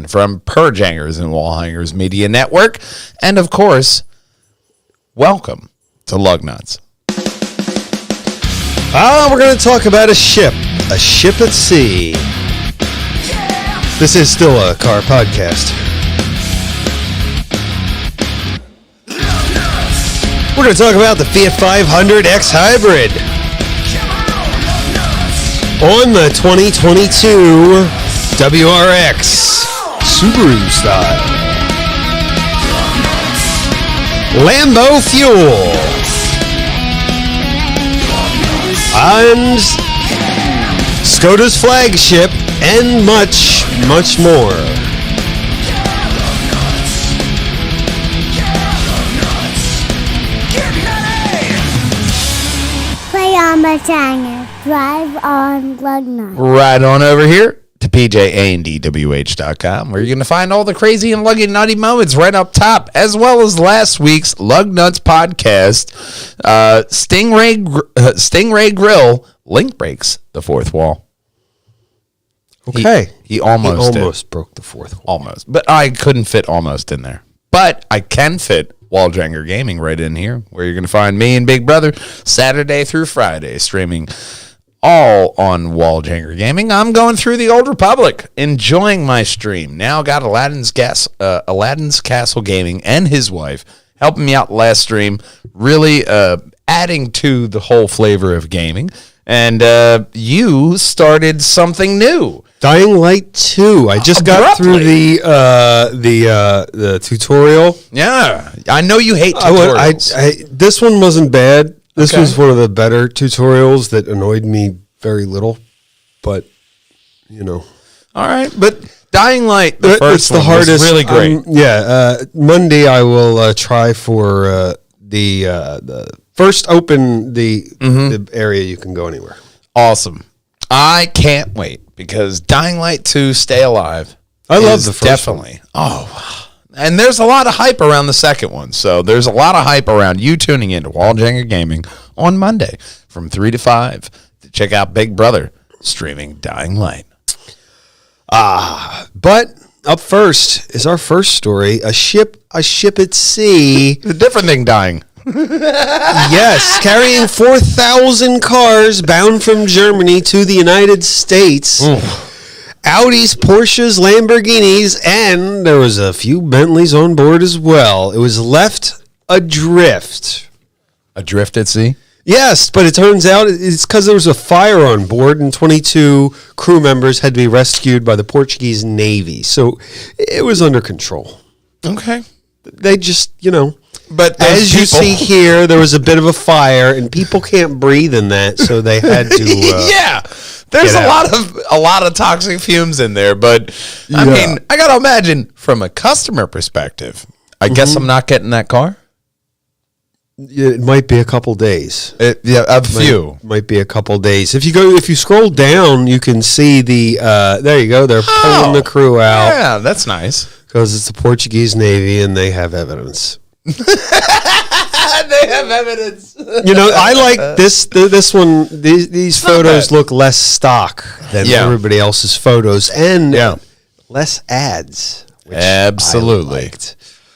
from Purge Hangers and Wall Hangers Media Network. And of course, welcome to Lugnutz. We're going to talk about a ship at sea. This is still a car podcast. We're going to talk about the Fiat 500X Hybrid on the 2022 WRX Subaru style. Lambo fuel. And Skoda's flagship, and much, much more. Play on my channel. Drive on Lugnutz. Right on over here to pjandwh.com, where you're going to find all the crazy and luggy nutty moments right up top, as well as last week's Lugnutz Podcast. Stingray Grill link breaks the fourth wall. Okay. He almost broke the fourth wall. Almost. But I couldn't fit almost in there. But I can fit Walljanger Gaming right in here, where you're going to find me and Big Brother Saturday through Friday, streaming all on Walljanger Gaming. I'm going through the Old Republic, enjoying my stream. Now got Aladdin's Castle Gaming and his wife helping me out last stream, really adding to the whole flavor of gaming. And you started something new. Dying Light 2. I just got through the tutorial. Yeah, I know you hate tutorials. This one wasn't bad. This Okay. was one of the better tutorials that annoyed me very little, but you know. All right, but Dying Light, the first one, was really great. Monday I will try for the first open the area you can go anywhere. Awesome. I can't wait because Dying Light 2 Stay Alive. I love the first definitely. One. Oh, and there's a lot of hype around the second one. So there's a lot of hype around you tuning into Walljanger Gaming on Monday from 3 to 5 to check out Big Brother streaming Dying Light. But up first is our first story, a ship at sea. A different thing dying. Yes, carrying 4,000 cars bound from Germany to the United States. Audis, Porsches, Lamborghinis, and there was a few Bentleys on board as well. It was left adrift. Adrift at sea? Yes, but it turns out it's because there was a fire on board and 22 crew members had to be rescued by the Portuguese Navy. So it was under control. Okay. They just, But as you see here, there was a bit of a fire, and people can't breathe in that, so they had to. Yeah, there's a lot of toxic fumes in there. But I mean, I gotta imagine from a customer perspective. I guess I'm not getting that car. It might be a couple days. A few might be a couple days. If you scroll down, you can see the. There you go. They're pulling the crew out. Yeah, that's nice because it's the Portuguese Navy, and they have evidence. They have evidence. I like this one. These photos look less stock than everybody else's photos, and less ads. Absolutely,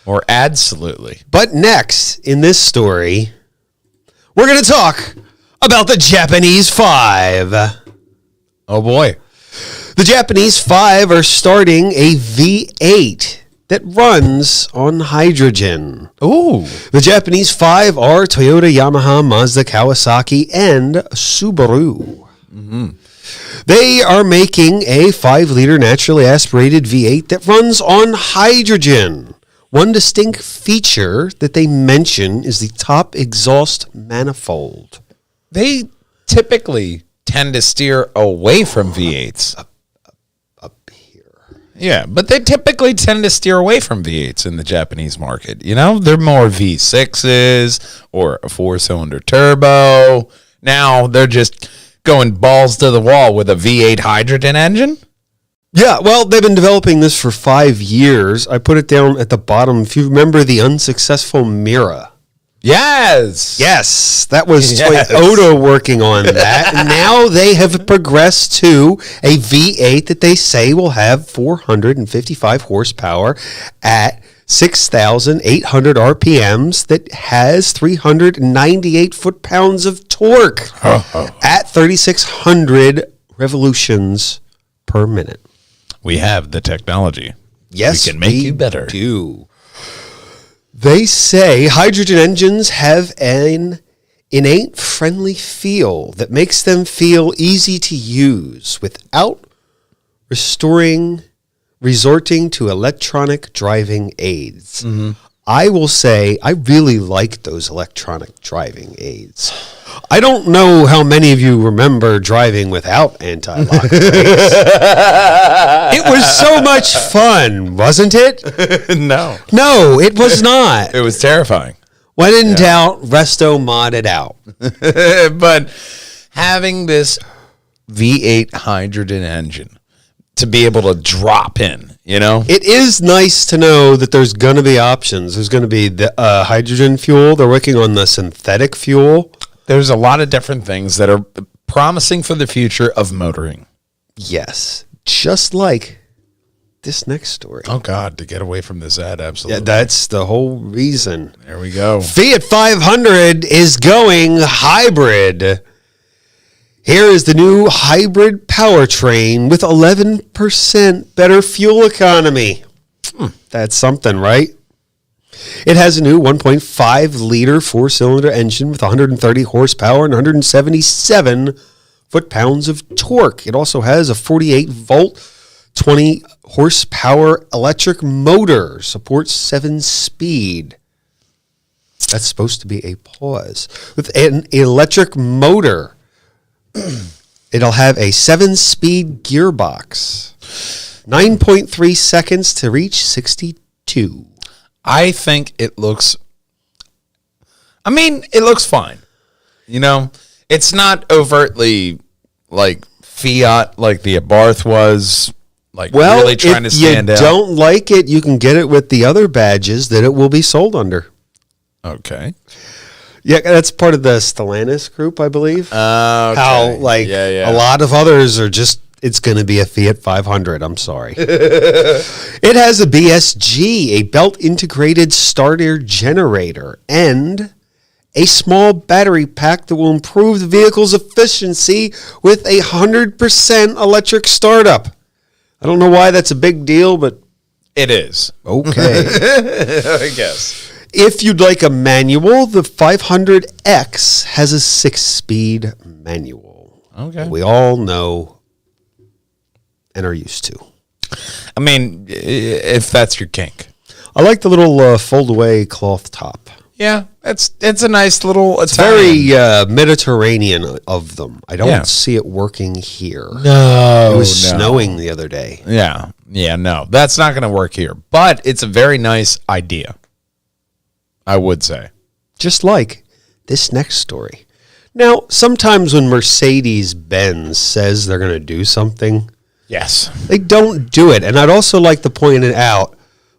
or absolutely. But next in this story, we're going to talk about the Japanese 5. Oh boy, the Japanese 5 are starting a V8. That runs on hydrogen. Ooh. The Japanese 5 are Toyota, Yamaha, Mazda, Kawasaki, and Subaru. Mm-hmm. They are making a 5-liter naturally aspirated V8 that runs on hydrogen. One distinct feature that they mention is the top exhaust manifold. They typically tend to steer away from V8s. Yeah, but they typically tend to steer away from V8s in the Japanese market. They're more V6s or a 4-cylinder turbo. Now they're just going balls to the wall with a V8 hydrogen engine. Yeah, well, they've been developing this for 5 years. I put it down at the bottom. If you remember the unsuccessful Mira. Yes. Yes, that was Yes. Toyota working on that. And now they have progressed to a V8 that they say will have 455 horsepower at 6,800 RPMs that has 398 foot-pounds of torque at 3,600 revolutions per minute. We have the technology. Yes, we can make you better. Do. They say hydrogen engines have an innate friendly feel that makes them feel easy to use without resorting to electronic driving aids. I will say I really like those electronic driving aids. I don't know how many of you remember driving without anti-lock brakes. It was so much fun, wasn't it? No. No, it was not. It was terrifying. When in doubt, resto mod it out. But having this V8 hydrogen engine to be able to drop in, you know? It is nice to know that there's going to be options. There's going to be the hydrogen fuel. They're working on the synthetic fuel. There's a lot of different things that are promising for the future of motoring. Yes, just like this next story. Oh, God, to get away from this ad, absolutely. Yeah, that's the whole reason. There we go. Fiat 500 is going hybrid. Here is the new hybrid powertrain with 11% better fuel economy. That's something, right? It has a new 1.5-liter four-cylinder engine with 130 horsepower and 177 foot-pounds of torque. It also has a 48-volt, 20-horsepower electric motor. Supports 7-speed. That's supposed to be a pause. With an electric motor, it'll have a 7-speed gearbox. 9.3 seconds to reach 62. I think it looks fine. You know, it's not overtly like Fiat like the Abarth was, like really trying to stand out. If you don't like it, you can get it with the other badges that it will be sold under. Okay. Yeah, that's part of the Stellantis group, I believe. Okay. How, like, a lot of others are just, it's going to be a Fiat 500. I'm sorry. It has a BSG, a belt-integrated starter generator, and a small battery pack that will improve the vehicle's efficiency with a 100% electric startup. I don't know why that's a big deal, but It is. okay. I guess. If you'd like a manual, the 500X has a 6-speed manual. Okay. We all know and are used to. I mean, if that's your kink. I like the little fold-away cloth top. Yeah, it's a nice little It's Italian. very Mediterranean of them. I don't Yeah. see it working here. No. It was snowing the other day. Yeah. Yeah, no. That's not going to work here. But it's a very nice idea, I would say. Just like this next story. Now, sometimes when Mercedes-Benz says they're going to do something, Yes. they don't do it. And I'd also like to point it out.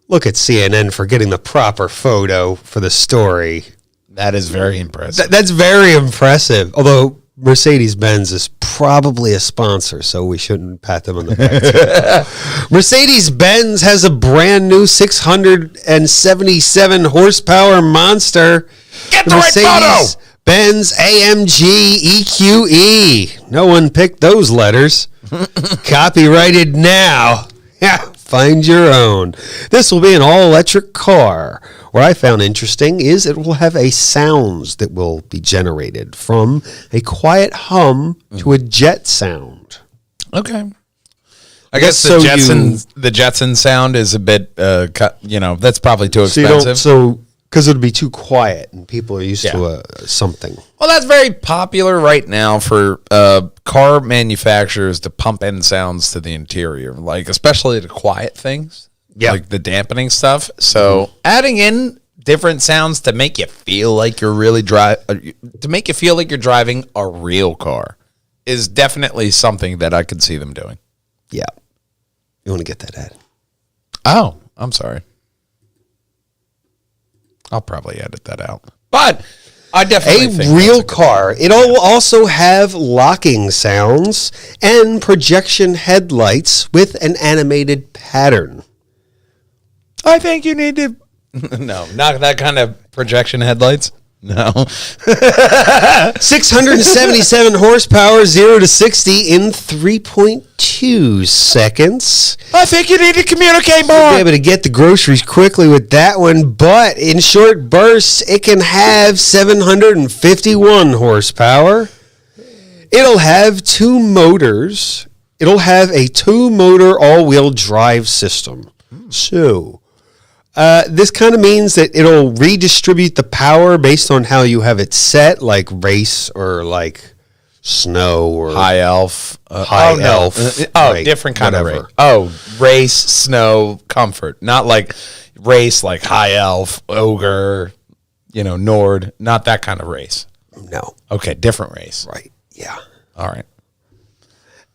Look at CNN for getting the proper photo for the story. That is very impressive. That's very impressive. Although Mercedes-Benz is probably a sponsor, so we shouldn't pat them on the back. Mercedes-Benz has a brand new 677 horsepower monster. Get the right photo! Benz AMG EQE. No one picked those letters. Copyrighted now. Yeah, find your own. This will be an all-electric car. What I found interesting is it will have a sounds that will be generated from a quiet hum to a jet sound. Okay. I guess So the Jetson sound is a bit, that's probably too expensive. Because it would be too quiet and people are used to something. Well, that's very popular right now for car manufacturers to pump in sounds to the interior, like especially the quiet things, like the dampening stuff. So adding in different sounds to make you feel like you're really driving a real car is definitely something that I could see them doing. Yeah. You want to get that ad? Oh, I'm sorry. I'll probably edit that out. But I definitely think A real that's car. It'll also have locking sounds and projection headlights with an animated pattern. I think you need to. No, not that kind of projection headlights. No. 677 horsepower, 0 to 60 in 3.2 seconds. I think you need to communicate You'll be more. able to get the groceries quickly with that one, but in short bursts, it can have 751 horsepower. It'll have two motors. It'll have a two-motor all-wheel drive system. So, this kind of means that it'll redistribute the power based on how you have it set, like race or like snow or High elf. High elf. Right, different kind whatever. of race. Oh, race, snow, comfort. Not like race like high elf, ogre, Nord. Not that kind of race. No. Okay, different race. Right. Yeah. All right.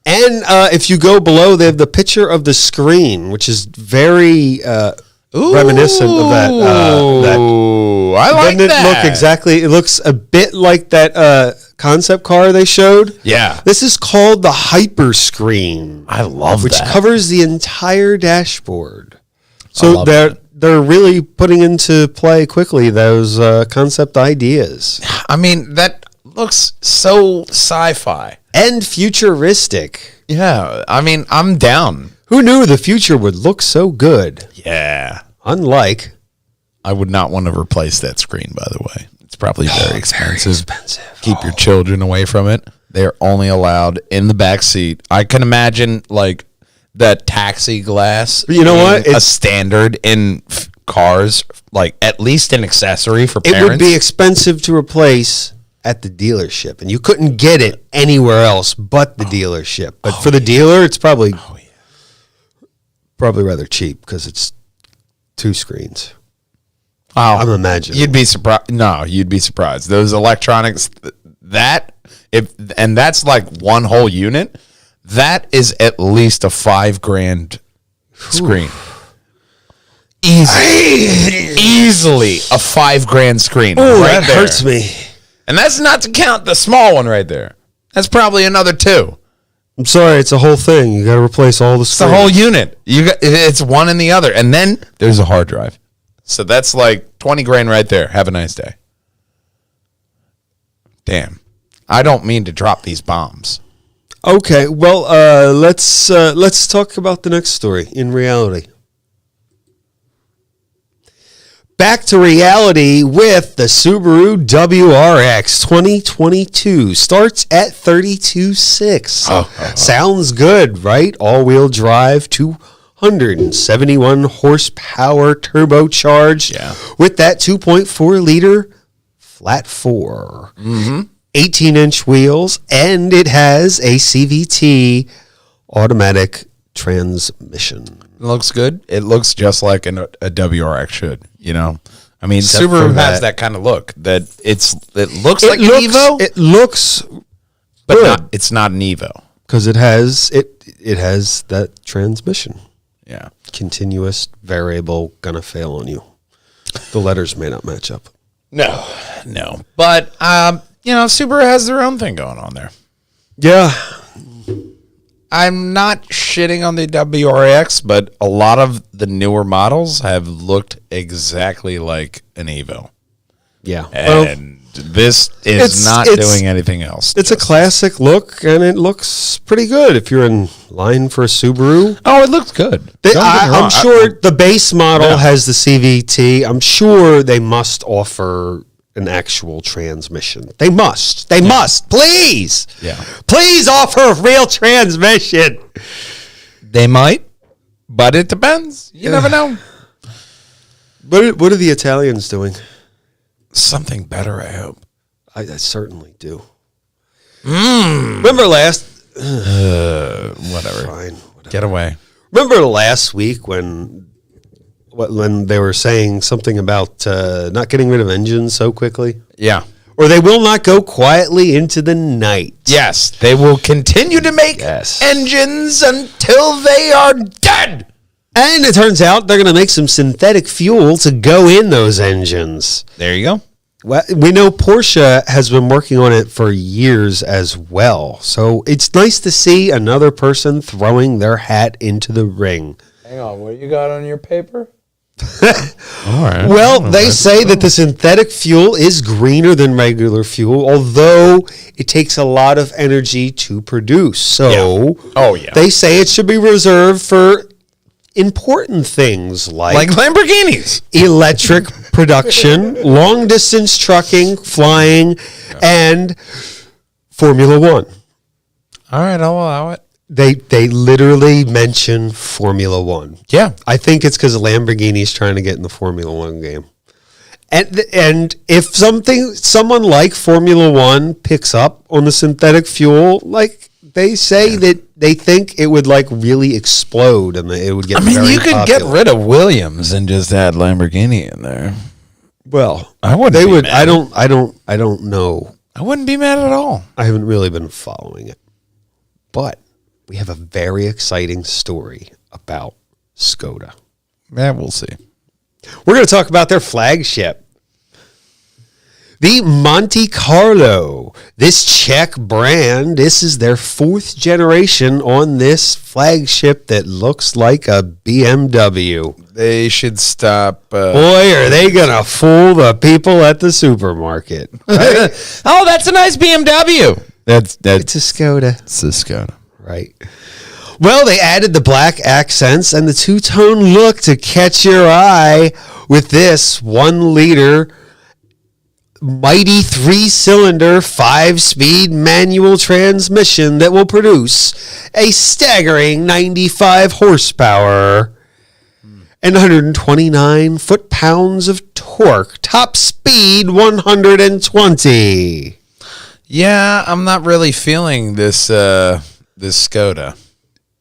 And if you go below, they have the picture of the screen, which is very reminiscent of that. Ooh, I like Doesn't that. it look exactly? It looks a bit like that concept car they showed. Yeah. This is called the Hyperscreen. I love which that. covers the entire dashboard. I So love they're really putting into play quickly those concept ideas I mean, that looks so sci-fi. and futuristic. Yeah. I mean, I'm down. Who knew the future would look so good? Yeah. Unlike I would not want to replace that screen, by the way. It's probably very expensive. expensive. Keep your children away from it. They're only allowed in the back seat. I can imagine like that taxi glass. You know what? being a standard in cars, like at least an accessory for It parents. would be expensive to replace at the dealership, and you couldn't get it anywhere else but the dealership. But for the dealer, it's probably rather cheap because it's two screens. I'm imagining. You'd be surprised. No, you'd be surprised. Those electronics, that's like one whole unit. That is at least a $5,000 screen. Easily a $5,000 screen. Oh, right that there. hurts me. And that's not to count the small one right there. That's probably another $2. I'm sorry, it's a whole thing. You got to replace all the It's the screens. whole unit. It's one and the other, and then there's a hard drive. So that's like $20,000 right there. Have a nice day. Damn, I don't mean to drop these bombs. Okay, well, let's talk about the next story. In reality, back to reality with the Subaru WRX 2022 starts at $32,600. Sounds good, right? All-wheel drive, 271 horsepower turbocharged. Yeah. With that 2.4 liter flat 4. 18-inch wheels, and it has a CVT automatic transmission. It looks good. It looks just like a WRX should. I mean, Except Subaru for has that kind of look. That it looks like an Evo, It looks but good it's not an Evo. because it has that transmission. Yeah. Continuous, variable, gonna fail on you. The letters may not match up. No. But Subaru has their own thing going on there. Yeah. I'm not shitting on the WRX, but a lot of the newer models have looked exactly like an Evo. Yeah. And this is not doing anything else. It's a classic look, and it looks pretty good if you're in line for a Subaru. Oh, it looks good. Don't get me I'm wrong. sure the base model Yeah. has the CVT. I'm sure they must offer an actual transmission. They must. They must. Please. Yeah. Please offer a real transmission. They might, but it depends. You never know. What are the Italians doing? Something better, I hope. I certainly do. Remember last... Whatever. Fine. Get away. Remember last week when they were saying something about not getting rid of engines so quickly? Yeah. Or they will not go quietly into the night. Yes, they will continue to make engines until they are dead. And it turns out they're going to make some synthetic fuel to go in those engines. There you go. Well, we know Porsche has been working on it for years as well. So it's nice to see another person throwing their hat into the ring. Hang on, what you got on your paper? All right. Well, they say that the synthetic fuel is greener than regular fuel, although it takes a lot of energy to produce. So they say it should be reserved for important things like Lamborghinis, electric production, long-distance trucking, flying, and Formula One. All right, I'll allow it. They literally mention Formula One. Yeah. I think it's because Lamborghini's trying to get in the Formula One game. And if someone like Formula One picks up on the synthetic fuel, like they say that they think it would like really explode and it would get very you could popular. get rid of Williams and just add Lamborghini in there. Well, I wouldn't. They be would. Mad. I don't know. I wouldn't be mad at all. I haven't really been following it, but we have a very exciting story about Skoda. Yeah, we'll see. We're going to talk about their flagship, the Monte Carlo. This Czech brand, this is their 4th generation on this flagship that looks like a BMW. They should stop. Boy, are they going to fool the people at the supermarket. Right? Oh, that's a nice BMW. That's It's a Skoda. It's a Skoda. Right. Well, they added the black accents and the two-tone look to catch your eye with this 1-liter mighty 3-cylinder 5-speed manual transmission that will produce a staggering 95 horsepower and 129 foot-pounds of torque. Top speed 120. Yeah, I'm not really feeling this this Skoda.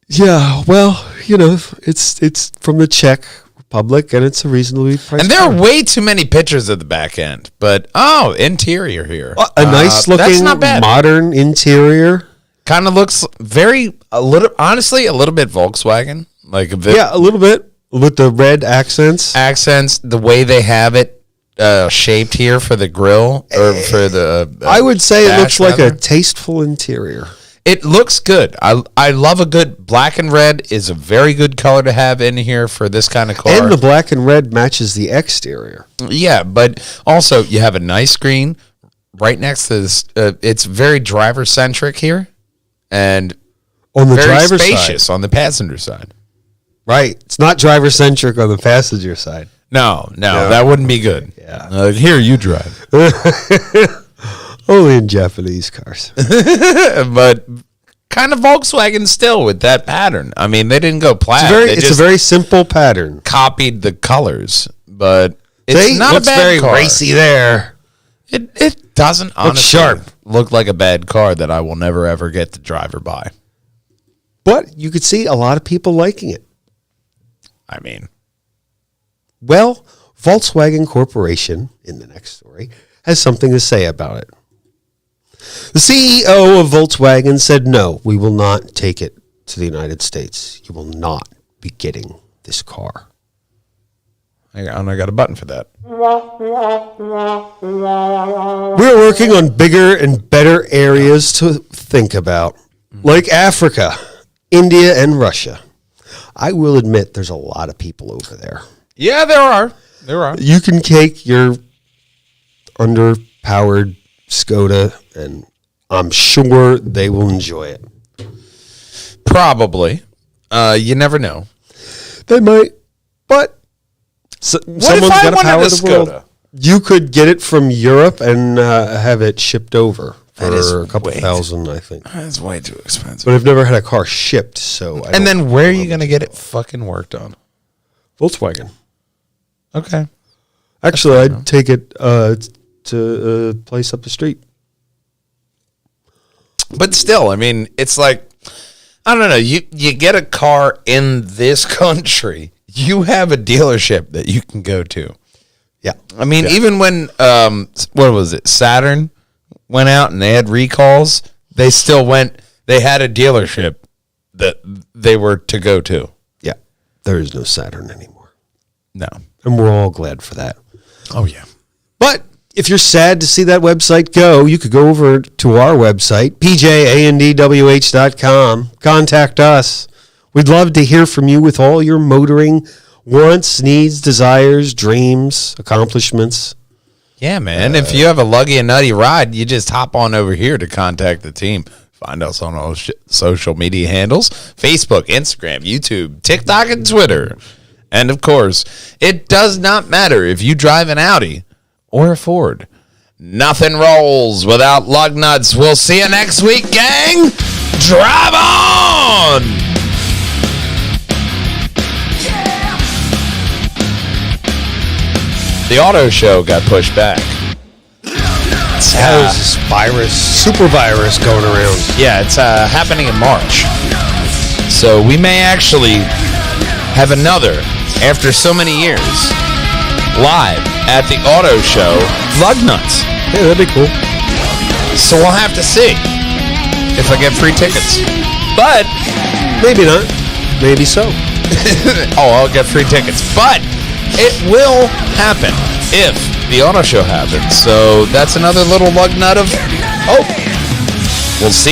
Yeah, well, it's from the Czech Republic, and it's a reasonably priced. And there are way too many pictures of the back end. But interior here, a nice looking, modern interior. Kind of looks a little bit Volkswagen, like a bit. Yeah, a little bit with the red accents. The way they have it shaped here for the grill or for the. I would say it looks like rather. a tasteful interior. It looks good. I love a good black and red is a very good color to have in here for this kind of car. And the black and red matches the exterior. Yeah, but also you have a nice screen right next to this. It's very driver centric here, and on the very driver's spacious side. on the passenger side. Right. It's not driver centric on the passenger side. No, that wouldn't be good. Yeah. Here, you drive. Only in Japanese cars. But kind of Volkswagen still with that pattern. I mean, they didn't go plaid. It's a very simple pattern. Copied the colors, but it's not a bad very car. racy there. It doesn't honestly sharp. look like a bad car that I will never ever get to drive or buy. But you could see a lot of people liking it. I mean, well, Volkswagen Corporation, in the next story, has something to say about it. The CEO of Volkswagen said, no, we will not take it to the United States. You will not be getting this car. I got a button for that. We're working on bigger and better areas to think about, like Africa, India, and Russia. I will admit there's a lot of people over there. Yeah, there are. You can take your underpowered Skoda, and I'm sure they will enjoy it. Probably. You never know. They might, but someone's got to power the world. You could get it from Europe and have it shipped over for a couple thousand, I think. That's way too expensive. But I've never had a car shipped, so. And then where are you going to get it fucking worked on? Volkswagen. Okay. Actually, I'd take it to a place up the street. But still, I mean, it's like, I don't know. You get a car in this country, you have a dealership that you can go to. Yeah. I mean, even when, what was it, Saturn went out and they had recalls, they still they had a dealership that they were to go to. Yeah. There is no Saturn anymore. No. And we're all glad for that. Oh, yeah. But if you're sad to see that website go, you could go over to our website, pjandwh.com. Contact us. We'd love to hear from you with all your motoring wants, needs, desires, dreams, accomplishments. Yeah, man. If you have a luggy and nutty ride, you just hop on over here to contact the team. Find us on all social media handles, Facebook, Instagram, YouTube, TikTok, and Twitter. And, of course, it does not matter if you drive an Audi or a Ford. Nothing rolls without Lugnutz. We'll see you next week, gang. Drive on! The auto show got pushed back. There's this super virus going around. Yeah, it's happening in March. So we may actually have another, after so many years, live at the auto show, Lugnutz. Yeah, that'd be cool. So we'll have to see if I get free tickets. But maybe not. Maybe so. I'll get free tickets. But it will happen if the auto show happens. So that's another little lug nut of hope. We'll see.